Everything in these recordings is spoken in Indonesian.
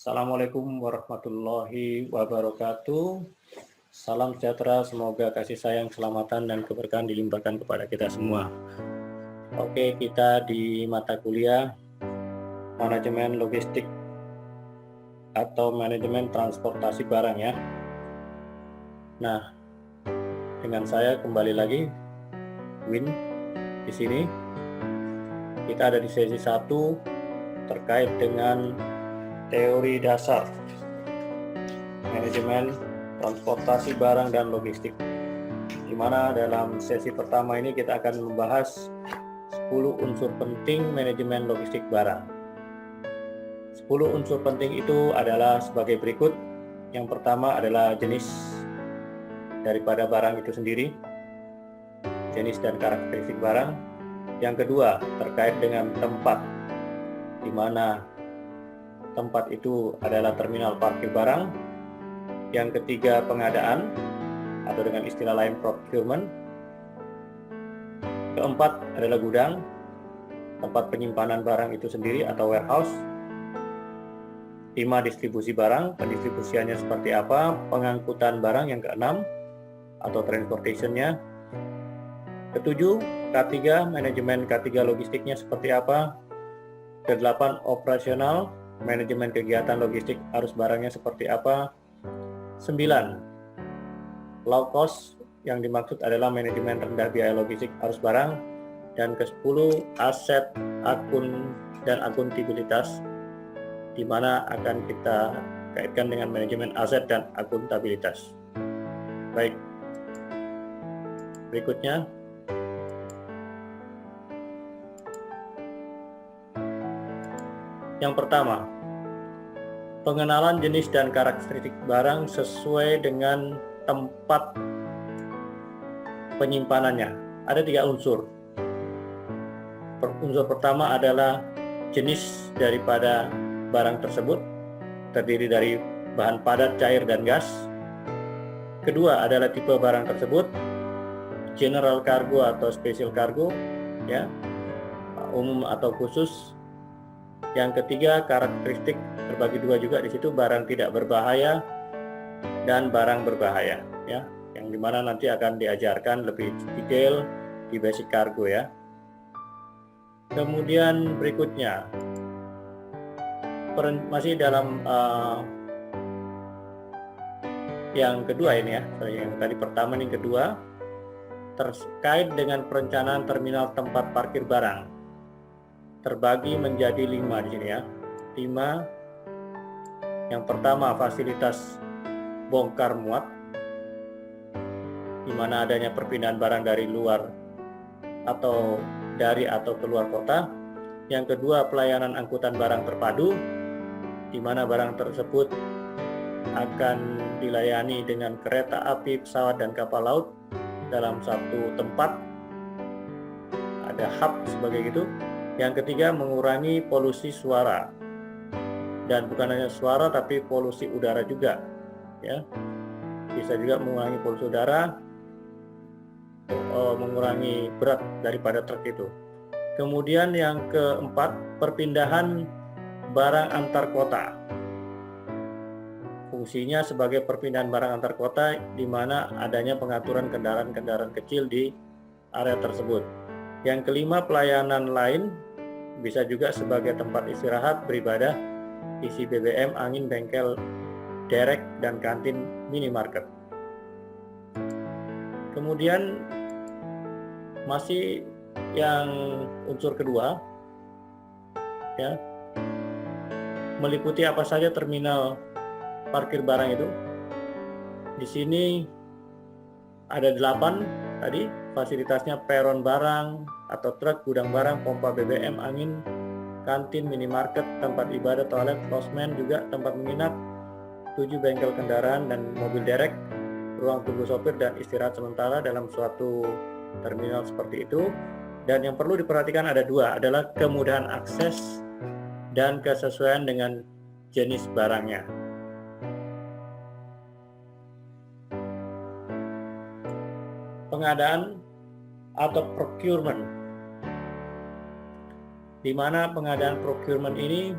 Assalamualaikum warahmatullahi wabarakatuh. Salam sejahtera, semoga kasih sayang, keselamatan, dan keberkahan dilimpahkan kepada kita semua. Oke, kita di mata kuliah Manajemen Logistik atau Manajemen Transportasi Barang ya. Nah, dengan saya kembali lagi, Win, di sini. Kita ada di sesi 1 terkait dengan teori dasar manajemen transportasi barang dan logistik, di mana dalam sesi pertama ini kita akan membahas 10 unsur penting manajemen logistik barang. 10 unsur penting itu adalah sebagai berikut. Yang pertama adalah jenis daripada barang itu sendiri, jenis dan karakteristik barang. Yang kedua terkait dengan tempat, di mana tempat itu adalah terminal parkir barang. Yang ketiga pengadaan, atau dengan istilah lain procurement. Keempat adalah gudang, tempat penyimpanan barang itu sendiri atau warehouse. 5 distribusi barang, pendistribusiannya seperti apa. Pengangkutan barang yang keenam atau transportationnya. Ketujuh, K3, manajemen K3 logistiknya seperti apa. Kedelapan, operasional, manajemen kegiatan logistik arus barangnya seperti apa. 9, low cost, yang dimaksud adalah manajemen rendah biaya logistik arus barang. Dan ke-10, aset, akun, dan akuntabilitas, di mana akan kita kaitkan dengan manajemen aset dan akuntabilitas. Baik, berikutnya yang pertama, pengenalan jenis dan karakteristik barang sesuai dengan tempat penyimpanannya. Ada 3 unsur. Unsur pertama adalah jenis daripada barang tersebut, terdiri dari bahan padat, cair, dan gas. Kedua adalah tipe barang tersebut, general cargo atau special cargo, ya, umum atau khusus. Yang ketiga, karakteristik terbagi 2 juga di situ, barang tidak berbahaya dan barang berbahaya, ya, yang dimana nanti akan diajarkan lebih detail di basic cargo ya. Kemudian berikutnya, masih dalam yang kedua ini ya, yang tadi pertama ini kedua, terkait dengan perencanaan terminal tempat parkir barang. Terbagi menjadi 5 di sini ya. 5. Yang pertama, fasilitas bongkar muat, di mana adanya perpindahan barang dari luar atau keluar kota. Yang kedua, pelayanan angkutan barang terpadu, di mana barang tersebut akan dilayani dengan kereta api, pesawat, dan kapal laut dalam satu tempat. Ada hub sebagai gitu. Yang ketiga, mengurangi polusi suara, dan bukan hanya suara tapi polusi udara juga ya. Bisa juga mengurangi polusi udara, mengurangi berat daripada truk itu. Kemudian yang keempat, perpindahan barang antar kota. Fungsinya sebagai perpindahan barang antar kota, di mana adanya pengaturan kendaraan-kendaraan kecil di area tersebut. Yang kelima, pelayanan lain, bisa juga sebagai tempat istirahat, beribadah, isi BBM, angin, bengkel, derek, dan kantin minimarket. Kemudian masih yang unsur kedua ya, meliputi apa saja terminal parkir barang itu. Di sini ada 8 tadi, fasilitasnya peron barang atau truk, gudang barang, pompa BBM, angin, kantin, minimarket, tempat ibadah, toilet, posmen, juga tempat menginap, 7 bengkel kendaraan dan mobil derek, ruang tunggu sopir dan istirahat sementara dalam suatu terminal seperti itu. Dan yang perlu diperhatikan ada 2, adalah kemudahan akses dan kesesuaian dengan jenis barangnya. Pengadaan atau procurement, di mana pengadaan procurement ini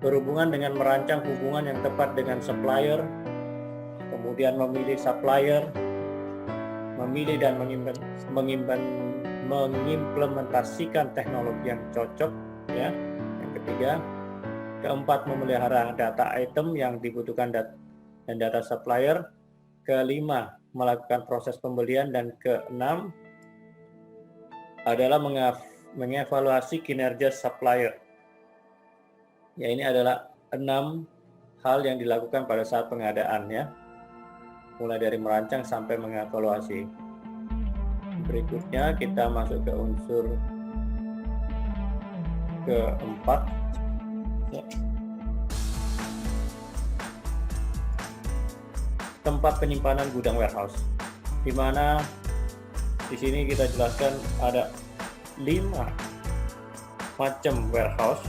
berhubungan dengan merancang hubungan yang tepat dengan supplier, kemudian memilih supplier, memilih dan mengimplementasikan teknologi yang cocok, ya. Yang ketiga, keempat, memelihara data item yang dibutuhkan dan data supplier. Kelima, melakukan proses pembelian, dan keenam adalah mengevaluasi kinerja supplier. Ya, ini adalah 6 hal yang dilakukan pada saat pengadaan, ya. Mulai dari merancang sampai mengevaluasi. Berikutnya kita masuk ke unsur keempat. Ya. Tempat penyimpanan gudang warehouse, di mana di sini kita jelaskan ada 5 macam warehouse,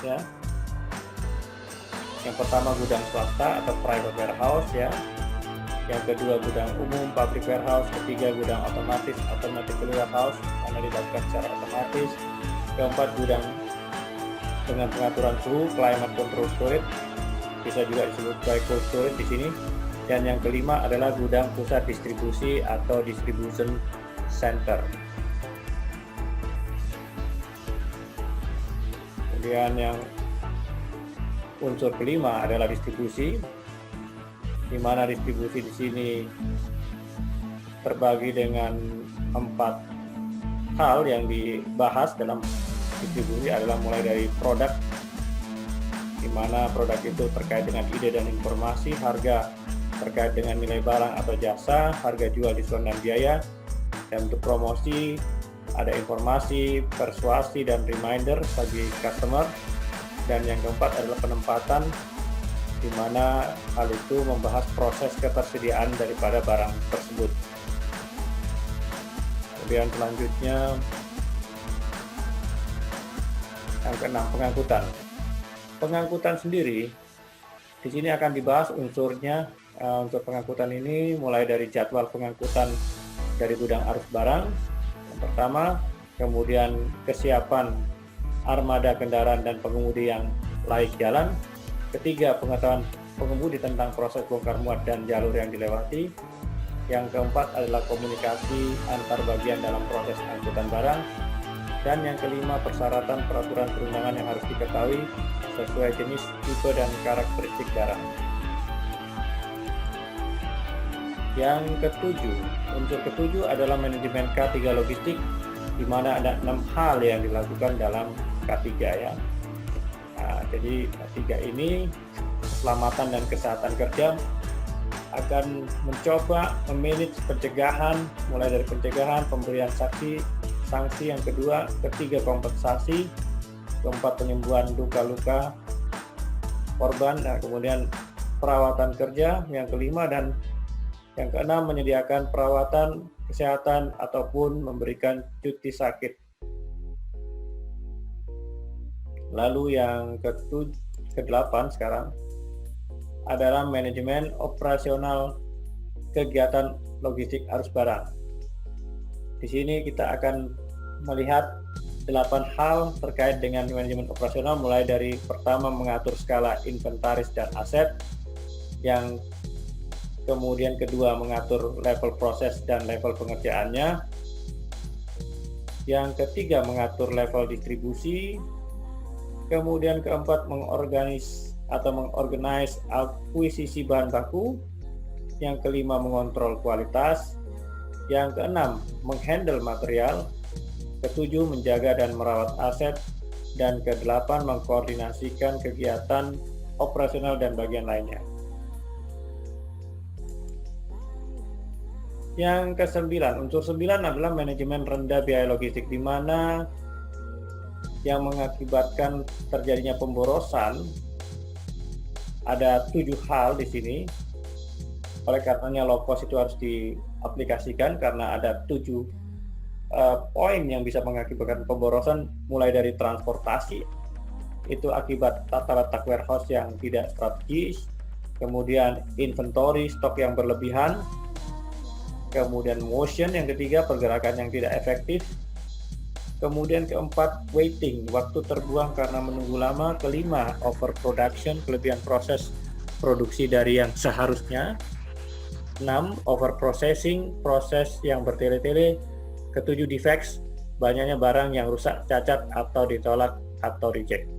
ya. Yang pertama gudang swasta atau private warehouse, ya. Yang kedua gudang umum, public warehouse. Ketiga gudang otomatis, automatic warehouse, karena dilakukan secara otomatis. Keempat gudang dengan pengaturan suhu, climate control storage, bisa juga disebut cold storage di sini. Dan yang kelima adalah gudang pusat distribusi atau distribution center. Kemudian yang unsur kelima adalah distribusi, di mana distribusi di sini terbagi dengan 4 hal yang dibahas dalam distribusi, adalah mulai dari produk, di mana produk itu terkait dengan ide dan informasi, harga terkait dengan nilai barang atau jasa, harga jual, diskon dan biaya, dan untuk promosi ada informasi, persuasi dan reminder bagi customer. Dan yang keempat adalah penempatan, di mana hal itu membahas proses ketersediaan daripada barang tersebut. Kemudian selanjutnya yang keenam, pengangkutan. Pengangkutan sendiri di sini akan dibahas unsurnya. Unsur pengangkutan ini mulai dari jadwal pengangkutan dari gudang arus barang yang pertama, kemudian kesiapan armada kendaraan dan pengemudi yang layak jalan. Ketiga, pengetahuan pengemudi tentang proses bongkar muat dan jalur yang dilewati. Yang keempat adalah komunikasi antar bagian dalam proses angkutan barang. Dan yang kelima, persyaratan peraturan perundangan yang harus diketahui sesuai jenis, tipe, dan karakteristik barang. Yang ketujuh, unsur ketujuh adalah manajemen K3 logistik, di mana ada 6 hal yang dilakukan dalam K3, ya. Nah, jadi K3 ini keselamatan dan kesehatan kerja akan mencoba memanage pencegahan, mulai dari pencegahan, pemberian sanksi, yang kedua, ketiga kompensasi, keempat penyembuhan luka-luka korban, dan kemudian perawatan kerja, yang kelima, dan yang keenam menyediakan perawatan kesehatan ataupun memberikan cuti sakit. Lalu yang ke-8 sekarang adalah manajemen operasional kegiatan logistik arus barang. Di sini kita akan melihat 8 hal terkait dengan manajemen operasional, mulai dari pertama mengatur skala inventaris dan aset, yang kemudian kedua mengatur level proses dan level pengerjaannya, yang ketiga mengatur level distribusi, kemudian keempat mengorganize akuisisi bahan baku, yang kelima mengontrol kualitas, yang keenam menghandle material, ketujuh menjaga dan merawat aset, dan kedelapan mengkoordinasikan kegiatan operasional dan bagian lainnya. Yang ke-9, unsur 9 adalah manajemen rendah biaya logistik, di mana yang mengakibatkan terjadinya pemborosan ada 7 hal di sini. Oleh karenanya low cost itu harus diaplikasikan karena ada 7 poin yang bisa mengakibatkan pemborosan, mulai dari transportasi, itu akibat tata letak warehouse yang tidak strategis, kemudian inventory, stok yang berlebihan, kemudian motion yang ketiga, pergerakan yang tidak efektif, Kemudian keempat, waiting, waktu terbuang karena menunggu lama. Kelima, overproduction, kelebihan proses produksi dari yang seharusnya. 6, overprocessing, proses yang bertele-tele. Ketujuh, defects, banyaknya barang yang rusak, cacat, atau ditolak atau reject.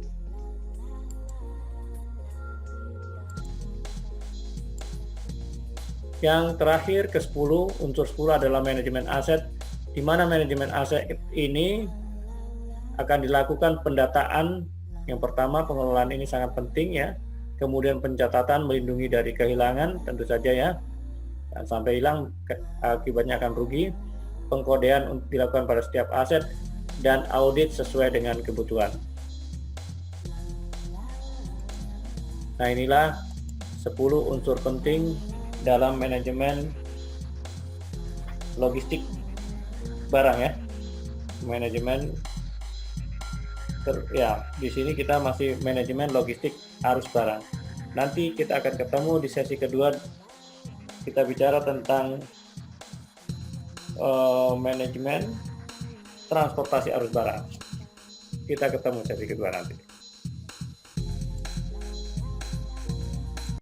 Yang terakhir ke-10, unsur 10 adalah manajemen aset, di mana manajemen aset ini akan dilakukan pendataan. Yang pertama, pengelolaan ini sangat penting ya. Kemudian pencatatan, melindungi dari kehilangan, tentu saja ya. Dan sampai hilang akibatnya akan rugi. Pengkodean dilakukan pada setiap aset dan audit sesuai dengan kebutuhan. Nah, inilah 10 unsur penting dalam manajemen logistik barang ya. Manajemen ya, di sini kita masih manajemen logistik arus barang. Nanti kita akan ketemu di sesi kedua, kita bicara tentang manajemen transportasi arus barang. Kita ketemu sesi kedua nanti.